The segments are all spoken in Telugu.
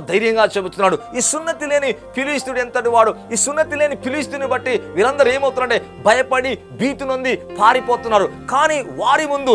ధైర్యంగా చెబుతున్నాడు. ఈ సున్నతి లేని ఫిలిష్తీయుడు ఎంతటి వాడు, ఈ సున్నతి లేని ఫిలిష్తీయుని బట్టి వీరందరూ ఏమవుతున్నారంటే భయపడి భీతి నొంది పారిపోతున్నారు. కానీ వారి ముందు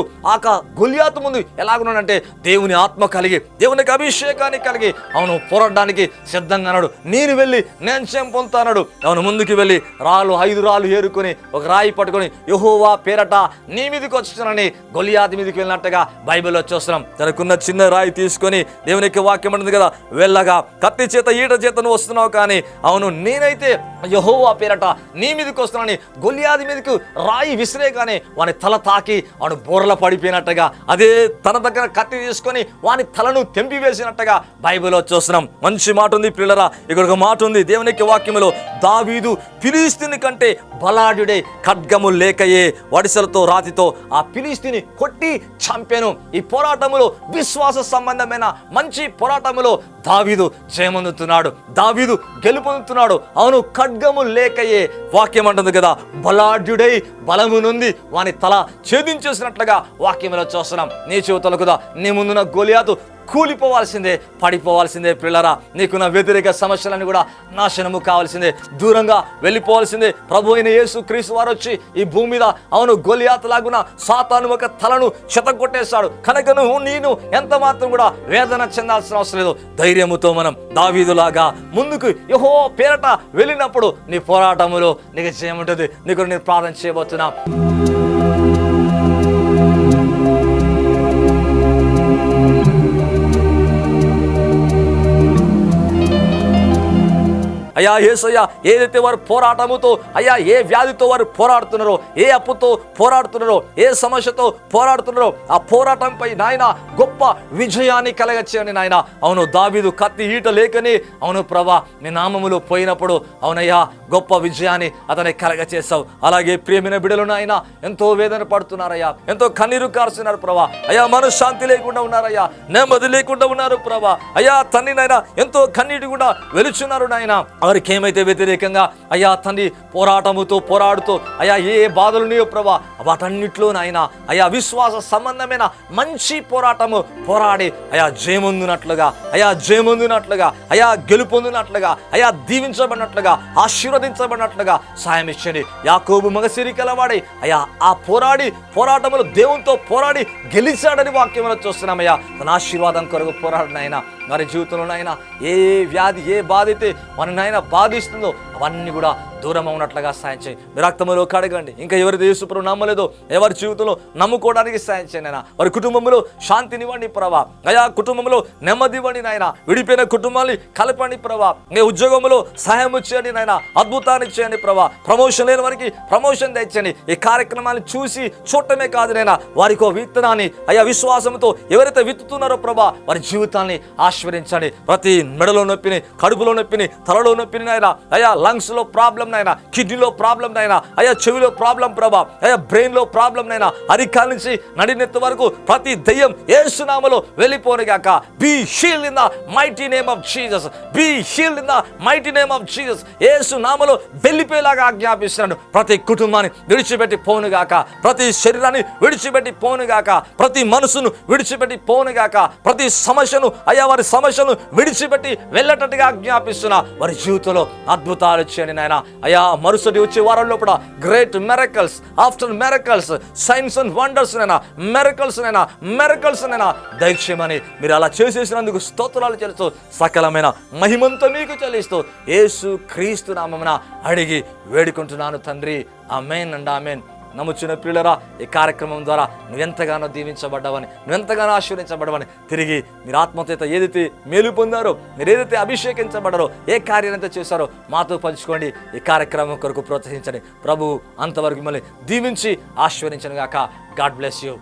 గొలియాతు ముందు ఎలాగున్నాడంటే దేవుని ఆత్మ కలిగి, దేవునికి అభిషేకాన్ని కలిగి అవును పోరాడడానికి సిద్ధంగా అన్నాడు. నేను వెళ్ళి నేను చెంపొందుతాడు. అవును ముందుకు వెళ్ళి 5 రాళ్ళు ఏరుకొని ఒక రాయి పట్టుకొని యెహోవా పేరట నీ మీదకి వచ్చున్నానని గొలియాతు మీదకి వెళ్ళినట్టుగా బైబిల్లో చూస్తున్నాం. తనకున్న చిన్న రాయి తీసుకొని దేవునికి వాక్యం ఉంటుంది కదా, వెళ్ళగా కత్తి చేత ఈట చేతను వస్తున్నావు, కానీ అవును నేనైతే యెహోవా పేరట నీ మీదకి వస్తున్నానని గొలియాతు మీదకు రాయి విసిరేగానే వాని తల తాకి వాడు బోర్ల పడిపోయినట్టుగా, అదే తన దగ్గర కత్తి తీసుకొని వాని తలను తెంపి వేసినట్టుగా బైబిల్లో చూస్తున్నాం. మంచి మాట ఉంది పిల్లరా. ఇక్కడ ఒక మాట ఉంది దేవునికి వాక్యములో, దావీదు ఫిలిష్తీయుని కంటే బలాఢ్యుడే, ఖడ్గము లేకయే వడిసెలతో రాతితో ఆ ఫిలిష్తీయుని కొట్టి చంపెను. ఈ పోరాటములో విశ్వాస సంబంధమైన మంచి పోరాటములో దావీదు జయమొందుతున్నాడు, దావీదు గెలుపొందుతున్నాడు. అవును ఖడ్గము లేకయే వాక్యం అంటుంది కదా, బలాఢ్యుడై బలము నుండి వాని తల ఛేదించేసినట్లుగా వాక్యంలో చూస్తున్నాం. నీ జీవితంలో కదా నీ ముందున్న గొలియాతు కూలిపోవాల్సిందే, పడిపోవాల్సిందే పిల్లరా. నీకున్న వ్యతిరేక సమస్యలను కూడా నాశనము కావాల్సిందే, దూరంగా వెళ్ళిపోవాల్సిందే. ప్రభు అయిన యేసు క్రీస్తు వారు వచ్చి ఈ భూమి మీద అవును గొలియాతు లాగున సాతాను ఒక తలను చెతగొట్టేశాడు కనుక నేను ఎంత మాత్రం కూడా వేదన చెందాల్సిన అవసరం లేదు. ధైర్యముతో మనం దావీదులాగా ముందుకు యెహోవా పేరట వెళ్ళినప్పుడు నీ పోరాటములో నీకు చేయముంటుంది. నీకు నేను ప్రార్థన చేయబోతున్నా. అయ్యా యేసయ్యా, ఏదైతే వారు పోరాటముతో అయ్యా ఏ వ్యాధితో వారు పోరాడుతున్నారో, ఏ అప్పుతో పోరాడుతున్నారో, ఏ సమస్యతో పోరాడుతున్నారో ఆ పోరాటంపై నాయన గొప్ప విజయాన్ని కలగచ్చేయండి నాయన. అవును దావీదు కత్తి ఈట లేకని అవును ప్రభా నీ నామములో పోయినప్పుడు అవునయ్యా గొప్ప విజయాన్ని అతని కలగచేసావు. అలాగే ప్రియమైన బిడ్డలు నాయన ఎంతో వేదన పడుతున్నారయ్యా, ఎంతో కన్నీరు కారుస్తున్నారు ప్రభా. అయ్యా మనశ్శాంతి లేకుండా ఉన్నారయ్యా, నెమ్మది లేకుండా ఉన్నారు ప్రభా. అయ్యా తండ్రి నాయన ఎంతో కన్నీటి కూడా వెలుచున్నారు నాయన. వారికి ఏమైతే వ్యతిరేకంగా అయ్యా తండ్రి పోరాటముతో పోరాడుతూ అయ్యా ఏ బాధలు ఉన్నాయో ప్రభా వాటన్నిటిలో నాయన అయ్యా విశ్వాస సంబంధమైన మంచి పోరాటము పోరాడి అయ్యా జయమొందినట్లుగా, అయ్యా జయమొందినట్లుగా, అయ్యా గెలుపొందినట్లుగా, అయ్యా దీవించబడినట్లుగా, ఆశీర్వదించబడినట్లుగా సాయం ఇచ్చండి. యాకోబు మగసిరి కలవాడి అయ్యా ఆ పోరాటములు దేవునితో పోరాడి గెలిచాడని వాక్యంలో చూస్తున్నామయ్యా. తన ఆశీర్వాదం కొరకు పోరాడినైనా వారి జీవితంలోనైనా ఏ వ్యాధి ఏ బాధ అయితే మన నాయన బాధిస్తుందో అవన్నీ కూడా దూరం ఉన్నట్లుగా సాయం చేయి. మీ రక్తములో కడగండి. ఇంకా ఎవరైతే యేసుప్రభు నమ్మలేదో ఎవరి జీవితంలో నమ్ముకోవడానికి సాయం చేయండి నాయన. వారి కుటుంబంలో శాంతినివ్వండి ప్రభా. అయా కుటుంబంలో నెమ్మది ఇవ్వండి నాయన. విడిపోయిన కుటుంబాన్ని కలపండి ప్రభా. ఇంకా ఉద్యోగంలో సహాయం చేయండి నాయన. అద్భుతాన్ని చేయండి ప్రభా. ప్రమోషన్ లేని వారికి ప్రమోషన్ తెచ్చండి. ఈ కార్యక్రమాన్ని చూసి చూడటమే కాదు నాయన, వారికి ఒక విత్తనాన్ని అయ్యా విశ్వాసంతో ఎవరైతే విత్తుతున్నారో ప్రభా వారి జీవితాన్ని ఆశీర్వదించండి. ప్రతి మెడలో నొప్పిని, కడుపులో నొప్పిని, తలలో నొప్పిని నాయన, అయ్యా లంగ్స్ లో ప్రాబ్లం నాయన, కిడ్నీలో ప్రాబ్లం నాయన, అయ్యా చెవిలో ప్రాబ్లం ప్రభా, అయ్యా బ్రెయిన్ లో ప్రాబ్లం నాయన, అరికాల నుంచి నడినెత్తి వరకు ప్రతి దయ్యం యేసు నామములో వెళ్ళిపోనుగాక. Be healed in the mighty name of Jesus. Be healed in the mighty name of Jesus. యేసు నామములో వెళ్ళిపోయేలాగా ఆజ్ఞాపిస్తున్నాను. ప్రతి కుటుంబాన్ని విడిచిపెట్టి పోనుగాక, ప్రతి శరీరాన్ని విడిచిపెట్టి పోనుగాక, ప్రతి మనసును విడిచిపెట్టి పోనుగాక, ప్రతి సమస్యను అయ్యా వారి సమస్యను విడిచిపెట్టి వెళ్ళేటట్టుగా ఆజ్ఞాపిస్తున్నా. వారి జీవితంలో అద్భుతాలు చేయండి నాయన. అయ్యా మరుసటి వచ్చే వారంలో కూడా great miracles after miracles, science and wonders నైనా, మెరకల్స్ నైనా దయచేయమని మీరు అలా చేసేసినందుకు స్తోత్రాలు చెల్లిస్తూ సకలమైన మహిమంతో మీకు చెల్లిస్తూ యేసు క్రీస్తు నామమున అడిగి వేడుకుంటున్నాను తండ్రి. ఆమేన్ అండ్ ఆమేన్. నమ్ముచున్న ప్రియులరా, ఈ కార్యక్రమం ద్వారా నువ్వెంతగానో దీవించబడ్డావని, నువ్వెంతగానో ఆశీర్వదించబడవని, తిరిగి మీరు ఆత్మచేత ఏదైతే మేలు పొందారో, మీరు ఏదైతే అభిషేకించబడారో, ఏ కార్యాలైతే చేశారో మాతో పంచుకోండి. ఈ కార్యక్రమం కొరకు ప్రోత్సహించండి. ప్రభు అంతవరకు మిమ్మల్ని దీవించి ఆశీర్వదించను గాక. God bless you.